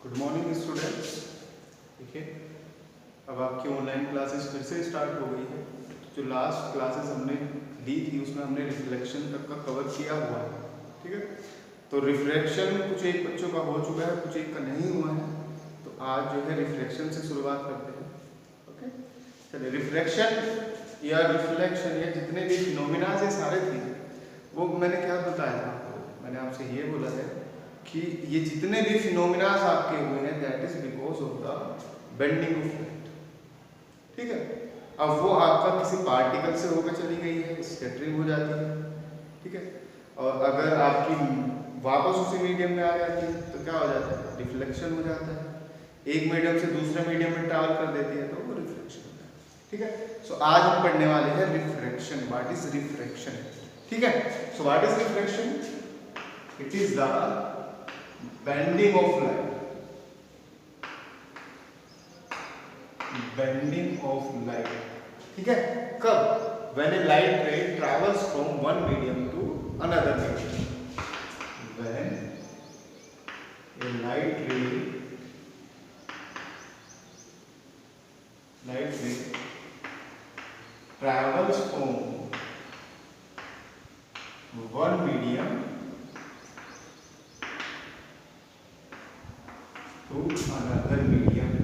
Good morning students. देखिए, अब आपकी ऑनलाइन क्लासेस फिर से स्टार्ट हो गई है। जो लास्ट क्लासेस हमने ली थी उसमें हमने रिफ्लेक्शन तक का कवर किया हुआ है, ठीक है। तो रिफ्लेक्शन कुछ एक बच्चों का हो चुका है, कुछ एक का नहीं हुआ है। तो आज जो है रिफ्लेक्शन से शुरुआत करते हैं। ओके, चलिए। रिफ्लेक्शन या रिफ्लेक्शन या जितने भी फिनोमिना से सारे थे वो मैंने क्या बताया था आपको। मैंने आपसे ये बोला है कि ये जितने भी फिनोमिनास आपके हुए हैं that is because of the bending of light, ठीक है। अब वो आपका किसी पार्टिकल से होकर चली गई है, स्कैटरिंग हो जाती है, ठीक है। और अगर आपकी वापस उसी मीडियम में आ जाती है तो क्या हो जाता है, रिफ्लेक्शन हो जाता है। एक मीडियम से दूसरे मीडियम में ट्रैवल कर देती है तो वो रिफ्लेक्शन हो जाता है, ठीक है। सो आज हम पढ़ने वाले हैं रिफ्रैक्शन। व्हाट इज रिफ्रैक्शन, ठीक है। So what is refraction? It is the bending of light, bending of light, ठीक है। कब? when a light ray travels from one medium to another medium, when a light ray travels from one medium to another medium,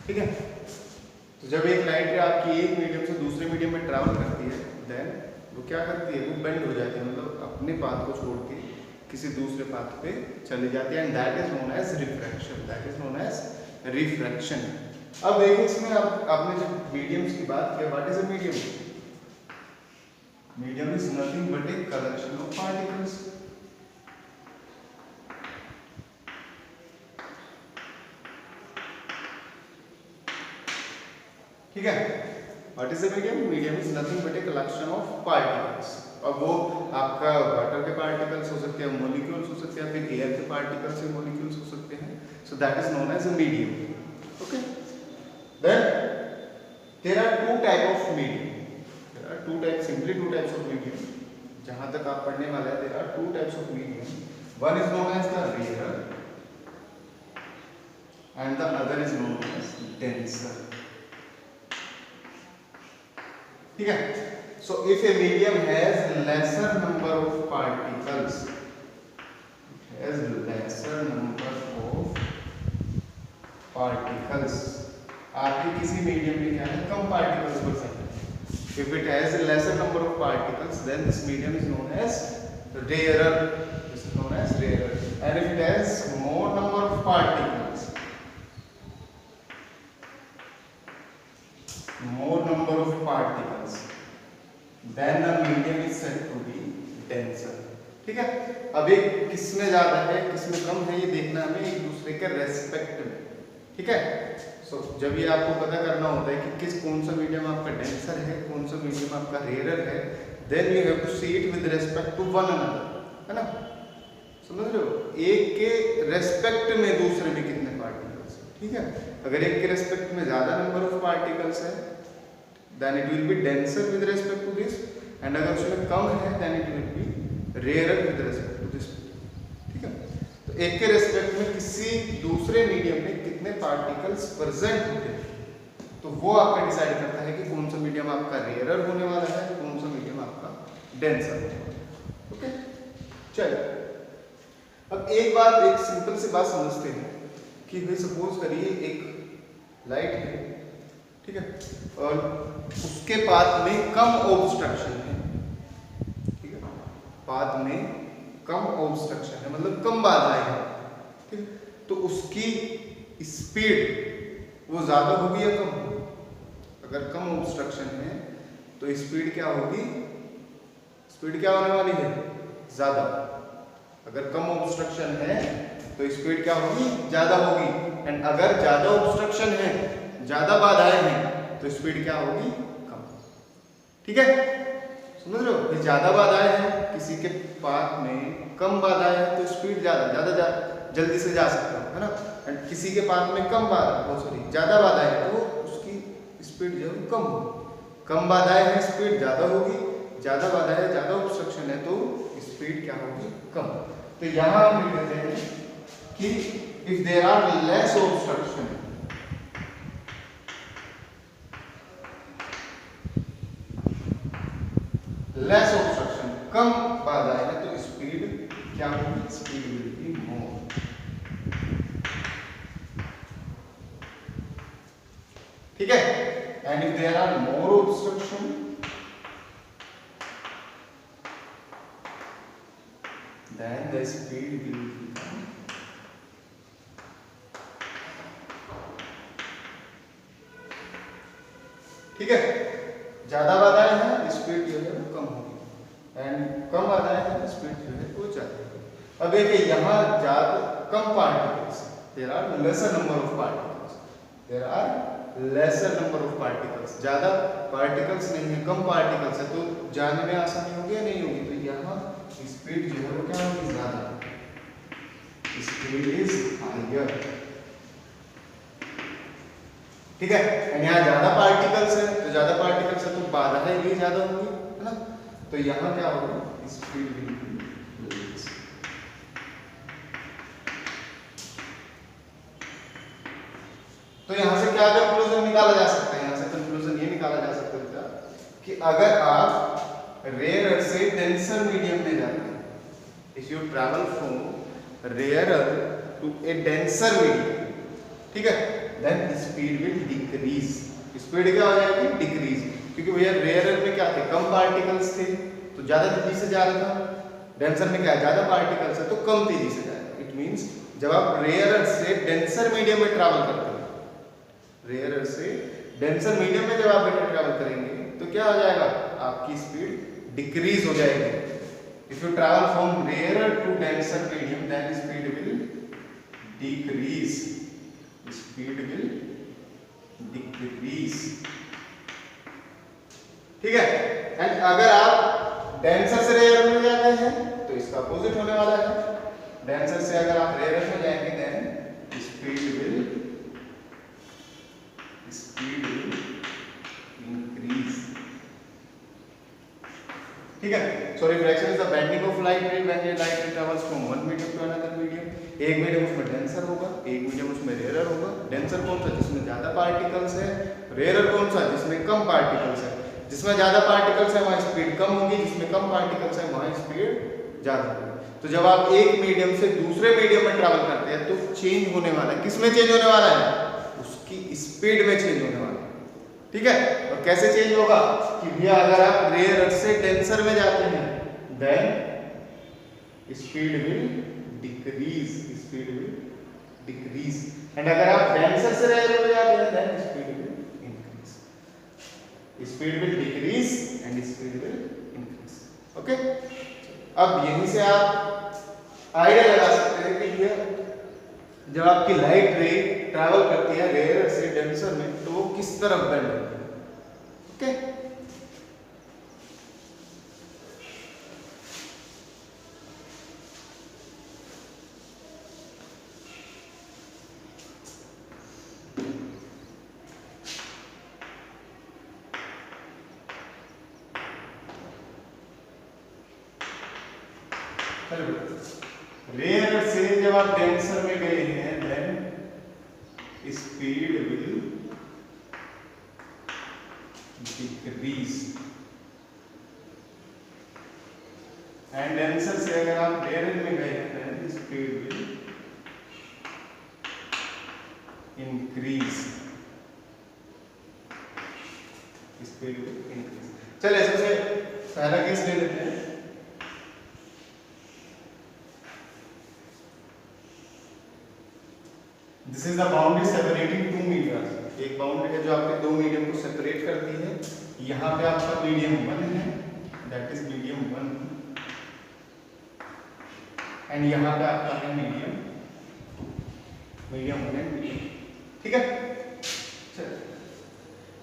ठीक है। तो जब एक light रे आपकी एक मीडियम से दूसरे मीडियम में ट्रैवल करती है देन वो क्या करती है, वो बेंड हो जाती है, मतलब अपने पाथ को छोड़ के किसी दूसरे पाथ पे चली जाती है, and that is known as refraction, that is known as refraction. अब देखिए इसमें आपने जब मीडियम्स की बात किया, what is a medium? Medium is nothing but a collection of particles, ठीक है। What is the medium? Medium is nothing but a collection of particles. अब वो आपका वाटर के पार्टिकल्स हो सकते हैं, मॉलिक्यूल्स हो सकते हैं, फिर एयर के पार्टिकल्स या मॉलिक्यूल्स हो सकते हैं। So that is known as a medium. Okay, then there are two type of medium, there are two type, simply two types of medium. जहां तक आप पढ़ने वाले हैं, there are two types of medium. One is known as the rare and the other is known as denser, ठीक है। So if a medium has lesser number of particles, has lesser number of particles, आपके किसी medium में क्या है, कम particles present है। If it has lesser number of particles then this medium is known as rarer, this is known as rarer. And if it has more number of particles, more number of particles, then the medium is said to be denser, ठीक है। अब एक किसमें ज्यादा है किसमें कम है ये देखना हमें एक दूसरे के रेस्पेक्ट में, ठीक है। सो जब ये आपको पता करना होता है कि कौन सा मीडियम आपका डेंसर है, कौन सा मीडियम आपका रेयरर है, then you have to see it with respect to one another, है ना। समझ रहे हो, एक के रेस्पेक्ट में दूसरे में कितने पार्टिकल्स, ठीक है। अगर एक के रेस्पेक्ट में ज्यादा नंबर ऑफ पार्टिकल्स है then it will be denser with respect to this, and अगर उसमें कम है then it will be rarer with respect to this, ठीक है। तो एक के रेस्पेक्ट में किसी दूसरे मीडियम में कितने पार्टिकल्स प्रेजेंट होते हैं तो वो आपका डिसाइड करता है कि कौन सा मीडियम आपका रेयरर होने वाला है, कौन सा मीडियम आपका डेंसर होने वाला है। ओके, चलिए। अब एक सिंपल सी बात समझते हैं कि भाई सपोज करिए एक लाइट है, ठीक है, और उसके पाथ में कम ऑब्स्ट्रक्शन है, ठीक है, पाथ में कम ऑब्स्ट्रक्शन है मतलब कम बाधाएं हैं, ठीक है। तो उसकी स्पीड वो ज्यादा होगी या कम? अगर कम ऑब्स्ट्रक्शन है तो स्पीड क्या होगी, स्पीड क्या होने वाली है, ज्यादा। अगर कम ऑब्स्ट्रक्शन है तो स्पीड क्या होगी, ज्यादा होगी। एंड अगर ज्यादा ऑब्स्ट्रक्शन है, ज्यादा बाधाएं हैं तो स्पीड क्या होगी, कम, ठीक है। समझ रहे हो, ज्यादा बाधाएं हैं किसी के पाथ में, कम बाधाएं हैं तो स्पीड ज्यादा जल्दी से जा सकता है ना। एंड किसी के पाथ में ज्यादा बाधाएं हैं तो उसकी स्पीड जो कम होगी। कम बाधाएं हैं स्पीड ज्यादा होगी, ज्यादा बाधा है, ज्यादा ऑब्स्ट्रक्शन है, तो स्पीड क्या होगी? कम। तो यहां हम लिख देते हैं कि if there are less obstruction, less obstruction, कम बाधा है, तो स्पीड क्या होगी? Speed will be more. ठीक है। And if there are more obstruction, then the speed will become ठीक है। ज्यादा बाधाएं हैं, स्पीड जो है वो कम होगी, एंड कम बाधाएं हैं, स्पीड जो है वो ज्यादा होगी। अब देखिए यहाँ ज्यादा कम particles, there are lesser number of particles, there are lesser number of particles, ज्यादा पार्टिकल्स नहीं है, कम पार्टिकल्स है, तो जाने में आसानी होगी या नहीं होगी? तो यहाँ स्पीड जो है वो क्या होगी? ज्यादा, स्पीड इज हायर। ठीक है। यहाँ ज्यादा पार्टिकल्स है, तो ज्यादा पार्टिकल्स है तो बाधाएं भी ज्यादा होंगी, है ना? तो यहाँ क्या होगा? Speed will be less. तो यहाँ से क्या कंक्लूजन निकाला जा सकता है? यहाँ से कंक्लूजन ये निकाला जा सकता है कि अगर आप रेयर से डेंसर मीडियम में जाते हैं, if you travel from rare to a denser medium, ठीक है, then speed will decrease. Speed क्या हो जाएगी? डिक्रीज, क्योंकि भैया रेयर में क्या थे? कम पार्टिकल्स थे, तो ज्यादा तेजी से जा रहा था। डेंसर में क्या है? ज्यादा पार्टिकल्स है, तो कम तेजी से जाएगा। इट मींस जब आप रेयर से डेंसर मीडियम में ट्रैवल करते हैं, रेयर से डेंसर मीडियम में जब आप ट्रैवल करेंगे तो क्या हो जाएगा? आपकी स्पीड डिक्रीज हो जाएगी। If you travel from rare to denser medium, then speed will decrease, speed will decrease. ठीक है। एंड अगर आप डेंसर से रेयर में जाते हैं तो इसका अपोजिट होने वाला है। डेंसर से अगर आप रेयर में जाएंगे, देन स्पीड विल इंक्रीज। ठीक है। So refraction is the bending of light ray when light ray travels from one medium to another medium. एक मीडियम उसमें डेंसर होगा, एक मीडियम उसमें रेयर होगा। डेंसर कौन सा? जिसमें ज्यादा पार्टिकल्स है। रेयर कौन सा? जिसमें कम पार्टिकल्स है। जिसमें ज्यादा पार्टिकल्स है वहां स्पीड कम होगी, जिसमें कम पार्टिकल्स है वहां स्पीड ज्यादा होगी। तो जब आप एक मीडियम से दूसरे मीडियम में ट्रैवल करते हैं तो चेंज होने वाला है। किसमें चेंज होने वाला है? उसकी स्पीड में चेंज होने वाला है। ठीक है। और कैसे चेंज होगा? कि भैया अगर आप रेयर से डेंसर में जाते हैं, then speed will decrease, speed will decrease. And अगर आप डेंसर से रेयर में जाते हैं, then speed will increase, speed will decrease and speed will increase. Okay. अब यहीं से आप आइडिया लगा सकते हैं कि ये जब आपकी लाइट रे ट्रैवल करती है रेयर से डेंसर में, तो वो किस तरफ बेंड होती है। ओके। रेयर से जब आप डेंसर में गए हैं, then speed will decrease. And denser से अगर आप रेयर में गए हैं, then speed will increase, speed will increase. चलिए सबसे पहला केस ले लेते हैं। This is the boundary separating two mediums. एक बाउंड्री है जो आपके दो मीडियम को सेपरेट करती है। यहाँ पे आपका मीडियम 1 है, दैट इज मीडियम 1, एंड यहाँ पे आपका है मीडियम 1 एंड मीडियम। ठीक है। चलिए,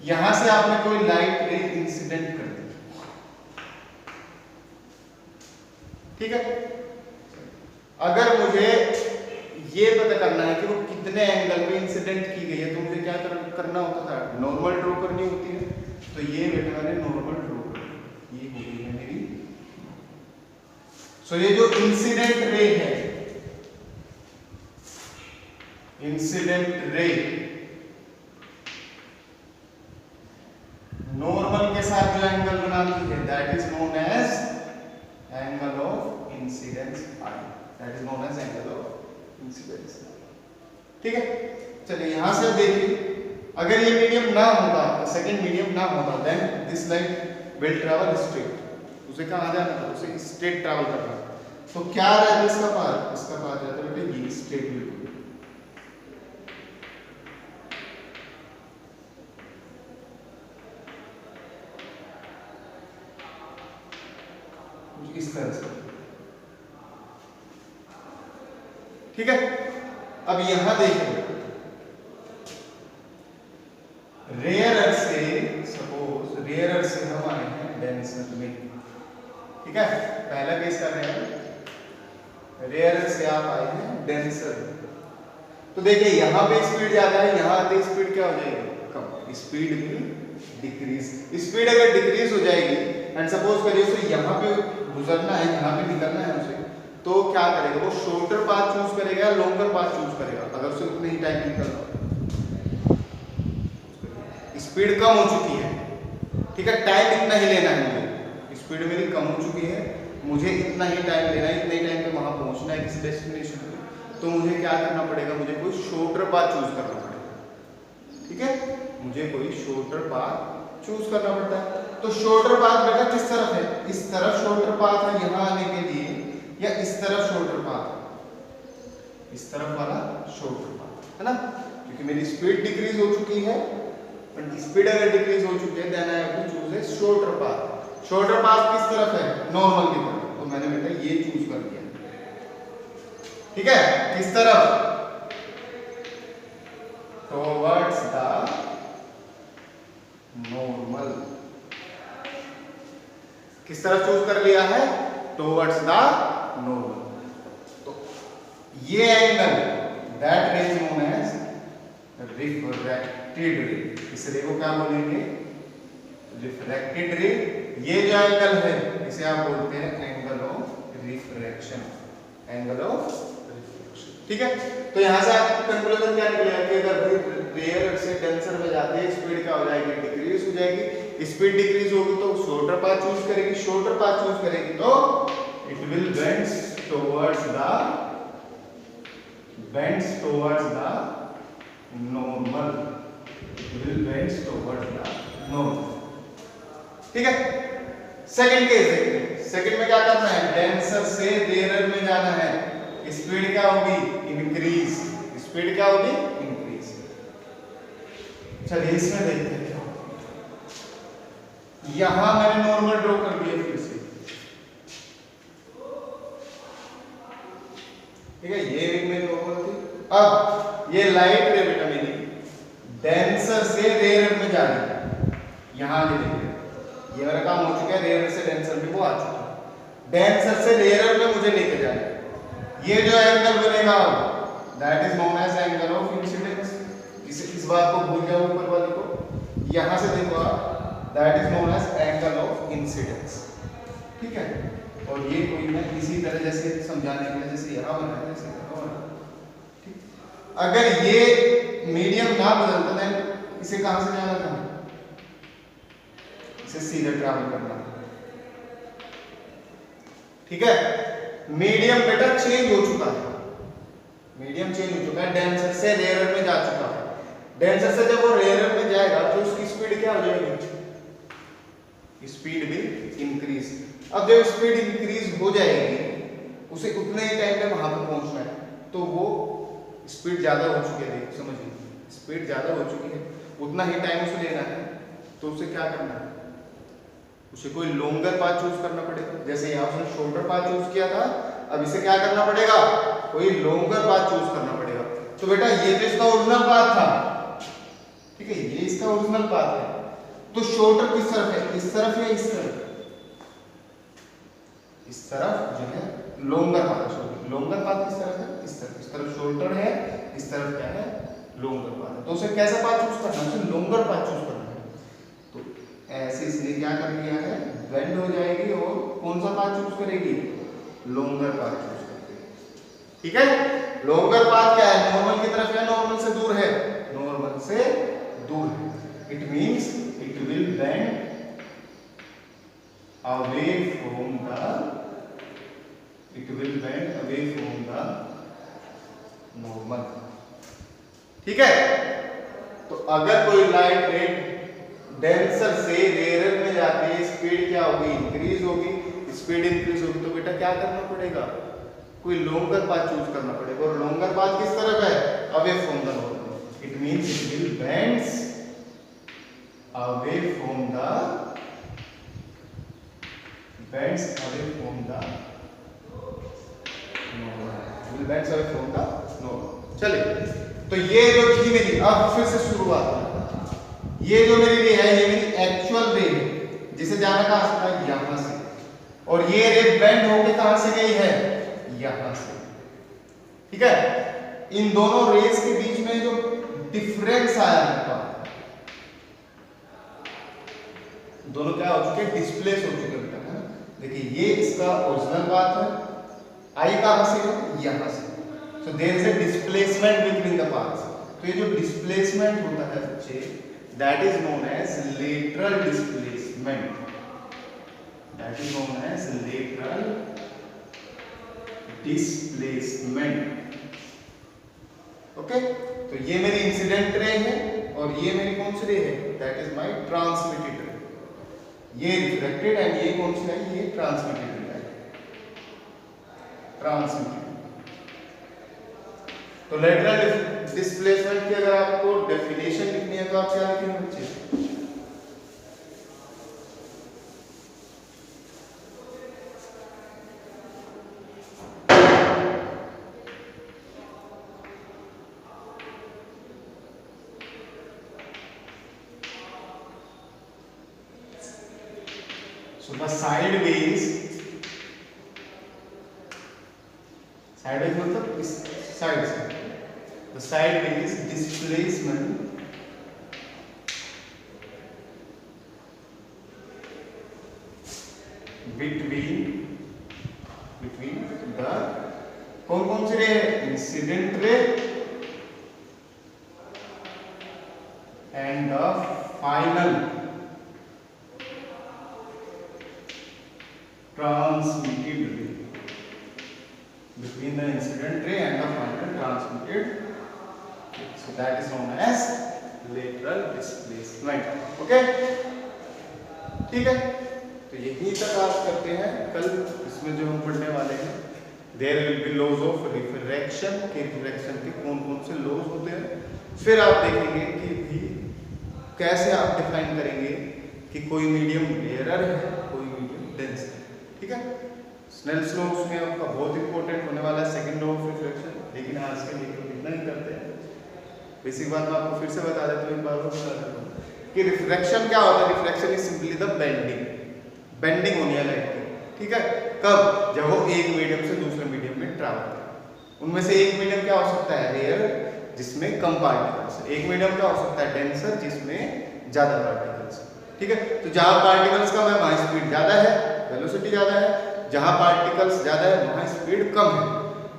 यहाँ से आपने कोई लाइट रे इंसिडेंट कर दी। ठीक है। अगर मुझे ये पता करना है कि वो कितने एंगल पे इंसिडेंट की गई है, तो मुझे क्या करना होता था? नॉर्मल ड्रॉ करनी होती है। तो ये बेटा मैंने नॉर्मल ड्रॉ कर, ये हो गई है सो ये जो इंसिडेंट रे है, इंसिडेंट रे नॉर्मल के साथ जो एंगल बनाती है that is known as angle of incidence I, that is known as angle of incidence. ठीक है, चलिए यहां से देखिए, अगर ये मीडियम ना होता, सेकंड मीडियम ना होता, then this light will travel straight, उसे कहां जाना था, उसे स्ट्रेट ट्रैवल करना। तो क्या रहता है इसका पाथ, इसका पाथ रहता है बेटे ये स्ट्रेट बिल्कुल इस तरह से। ठीक है, अब यहां देखें, रेयरर से, सपोज रेयरर से हम आए हैं डेंसर में। ठीक है, पहला केस कर रहे हैं, रेयरर से आप आए हैं डेंसर। तो देखिए यहां पे स्पीड ज्यादा है, यहां आते स्पीड क्या हो जाएगी, कम, स्पीड भी डिक्रीज। स्पीड अगर डिक्रीज हो जाएगी एंड सपोज करिए उसे यहां पे गुजरना है, यहां पे निकलना है उसे, तो क्या करेगा, वो शॉर्टर पाथ चूज करेगा, लॉन्गर पाथ चूज करेगा, अगर उसे उतने ही टाइम निकलना। स्पीड कम हो चुकी है, ठीक है, टाइम इतना ही लेना है मुझे, स्पीड मेरी कम हो चुकी है, मुझे इतना ही टाइम लेना है, इतने ही टाइम पे वहां पहुंचना है किसी डेस्टिनेशन पे, तो मुझे क्या करना पड़ेगा, मुझे कोई शॉर्टर पाथ चूज करना पड़ेगा। ठीक है, मुझे कोई शॉर्टर पाथ चूज करना पड़ता है। तो शॉर्टर पाथ बेटा किस तरफ है, इस तरफ शॉर्टर पाथ है यहां आने के लिए, या इस तरफ शॉर्टर पाथ, इस तरफ वाला शॉर्टर पाथ है ना, क्योंकि मेरी स्पीड डिक्रीज हो चुकी है, स्पीड अगर डिक्रीज हो चुकी है then I have to choose a shorter path. Shorter path किस तरफ है, नॉर्मल की तरफ, तो मैंने बेटा ये चूज कर दिया। ठीक है, किस तरफ, टुवर्ड्स द नॉर्मल, किस तरफ चूज कर लिया है, टुवर्ड्स द नॉर्मल। तो ये angle that ray is known as refracted ray, इस रे को क्या बोलेंगे, रिफ्रैक्टेड रे। ये जो एंगल है इसे आप बोलते हैं angle of refraction, angle of refraction. ठीक है, तो यहां से आपका कंक्लूजन क्या निकलेगा कि अगर रेयर से डेंसर में जाते हैं स्पीड क्या हो जाएगी, डिक्रीज हो जाएगी। स्पीड डिक्रीज होगी तो शॉर्टर पाथ चूज करेगी, शॉर्टर पाथ चूज करेगी तो it will bends towards the normal, it will bends towards the normal. ठीक है, सेकंड केस देखते हैं। सेकंड में क्या करना है, डेंसर से रेयरर में जाना है, स्पीड क्या होगी, इंक्रीज, स्पीड क्या होगी, इंक्रीज। चलिए इसमें देखते हैं, यहां मैंने नॉर्मल ड्रॉ कर दिया फिर से। ठीक है, ये एक मेरी नॉर्मल थी। अब ये लाइट रे बेटा मेरी डेंसर से रेयरर में जा रही है, यहां आगे देखिए ये मेरा काम हो चुका है, रेयरर से डेंसर में वो आ चुका है, डेंसर से रेयरर में मुझे लेके जाना है। ये जो एंगल बनेगा that is known as angle of incidence. इस बात को भूल जाओ ऊपर वाले को, यहां से देखो आप, that is known as angle of incidence. ठीक है, और ये कोई मैं इसी तरह जैसे समझाने के लिए जैसे यहां बना है जैसे यहां बना, ठीक, अगर ये मीडियम ना बदलता देन इसे कहां से जाना था, इसे सीधे ट्रैवल करना। ठीक है, मीडियम बेटा चेंज हो चुका है, मीडियम चेंज हो चुका है, डेंसर से रेयरर में जा चुका है। डेंसर से जब वो रेयरर में जाएगा तो उसकी स्पीड क्या हो जाएगी, स्पीड भी इंक्रीज। अब जब स्पीड इंक्रीज हो जाएगी उसे उतने ही टाइम में वहां पर पहुंचना है, तो वो स्पीड ज्यादा हो चुकी है, समझिए स्पीड ज्यादा हो चुकी है, उतना ही टाइम उसे लेना है, तो उसे क्या करना है, उसे कोई लॉन्गर पाथ चूज करना पड़ेगा। जैसे यहाँ उसने शॉर्टर पाथ चूज किया था, अब इसे क्या करना पड़ेगा, कोई लॉन्गर पाथ चूज करना पड़ेगा। तो बेटा ये तो इसका ओरिजिनल पाथ था, ठीक है, ये इसका ओरिजिनल पाथ है, तो शॉर्टर किस तरफ है, इस तरफ या इस तरफ, इस तरफ जो है लॉन्गर पाथ है। लॉन्गर पाथ किस तरफ है, इस तरफ शॉर्टर है, इस तरफ क्या है, लॉन्गर पाथ है। तो उसे कैसा पाथ चूज करना है, उसे लॉन्गर पाथ चूज करना है। तो ऐसे इसने क्या कर लिया है, बेंड हो जाएगी और कौन सा पाथ चूज करेगी, लोंगर पाथ चूज करते हैं। ठीक है, लोंगर पाथ क्या है, नॉर्मल की तरफ है, नॉर्मल से दूर है, नॉर्मल से दूर है। It means it will bend away from the normal। ठीक है, तो अगर कोई लाइट रेट डेंसर से रेयर में जाती है, स्पीड क्या होगी, इंक्रीज होगी। स्पीड इंक्रीज होगी तो बेटा क्या करना पड़ेगा, कोई लॉन्गर पाथ चूज करना पड़ेगा। और लॉन्गर पाथ किस तरफ है, away from the normal. It means it will bends away from the normal. चलिए, तो ये जो थी मेरी, अब फिर से शुरुआत, ये जो मेरी रे है, ये मेरी एक्चुअल रे है, जिसे जाना कहां से था, यहां से। और ये रे बेंड होके कहां से गई है, यहां से। ठीक है, इन दोनों रेस के बीच में जो डिफरेंस आया है, दोनों क्या हो चुके, डिस्प्लेस हो चुके बेटा, है ना। देखिए ये इसका ओरिजिनल पाथ है, आई कहां से है, यहां से। So there is a displacement between the paths. तो ये जो डिस्प्लेसमेंट होता है बच्चे, that is known as lateral displacement. That is known as lateral displacement. Okay, तो ये मेरी इंसिडेंट रे है और ये मेरी कौन सी रे है, दैट इज माय ट्रांसमिटेड रे। ये रिफ्लेक्टेड एंड ये कौन सी है, ये ट्रांसमिटेड रे है, ट्रांसमिटेड। तो लेटरल डिस्प्लेसमेंट की अगर आपको डेफिनेशन लिखनी है तो आप क्या लिखेंगे बच्चे, so the sideways मतलब इस साइड से, the sideways displacement between the कौन से रे, incident ray and the final transmitted ray, between the incident ray and the final transmitted ray. So that is known as lateral displacement. Okay, ठीक है, तो यही तक आप करते हैं। कल इसमें जो हम पढ़ने वाले हैं, there will be laws of refraction, के रिफ्रैक्शन के कौन कौन से लॉज होते हैं। फिर आप देखेंगे कि भी कैसे आप डिफाइन करेंगे कि कोई मीडियम रेयर है, कोई मीडियम डेंस है। ठीक है, स्नेल्स लॉ उसमें आपका बहुत इंपॉर्टेंट होने वाला है, सेकंड लॉ ऑफ रिफ्रैक्शन। लेकिन आज के लिए तो इतना ही करते हैं। बेसिक बात मैं आपको फिर से बता देता हूँ, एक बार और बता देता हूँ कि रिफ्रैक्शन क्या होता है। Refraction is simply the bending होनी है लाइट की। ठीक है, कब, जब वो एक मीडियम से दूसरे मीडियम में ट्रैवल करे। उनमें से एक मीडियम क्या हो सकता है, रेयर, जिसमें कम पार्टिकल्स। एक मीडियम क्या हो सकता है, डेंसर, जिसमें ज्यादा पार्टिकल्स। ठीक है, तो जहां पार्टिकल्स कम है वहां स्पीड ज्यादा है, वेलोसिटी ज्यादा है। जहां पार्टिकल्स ज्यादा है वहां स्पीड कम है।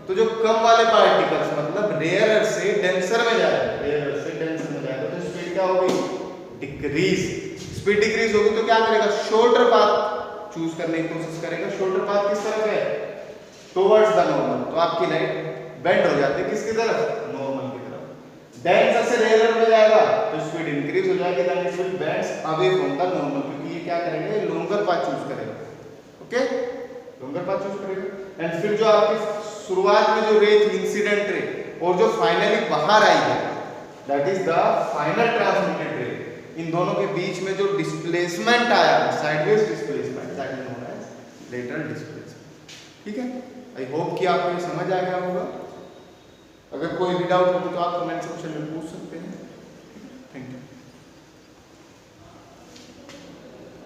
तो जो कम वाले पार्टिकल्स मतलब रेयर से डेंसर में जा रहे हैं, रेयर से डेंसर में जा रहे हैं, तो स्पीड क्या होगी, डिक्रीज। स्पीड डिक्रीज होगी तो क्या करेगा, शॉर्टर पाथ चूज करने की कोशिश करेगा। शॉर्टर पाथ किस तरफ है, टुवर्ड्स द नॉर्मल। तो आपकी लाइट बेंड हो जाती है किसकी तरफ, नॉर्मल की तरफ। डेंसर से रेयर में जाएगा तो स्पीड इंक्रीज हो जाएगी, then it will bends away from the normal, क्योंकि ये क्या करेंगे, लॉन्गर पाथ चूज करेगा। ओके, लॉन्गर पाथ चूज करेगा। एंड फिर जो आपकी शुरुआत में जो रे थी, इंसिडेंट रे, और जो फाइनली बाहर आई है, that is the final transmitted ray. इन दोनों के बीच में जो डिस्प्लेसमेंट आया, sideways displacement, that is known as lateral displacement. ठीक है, आई होप कि आपको ये समझ आ गया होगा। अगर कोई भी डाउट हो तो आप कमेंट सेक्शन में पूछ सकते हैं।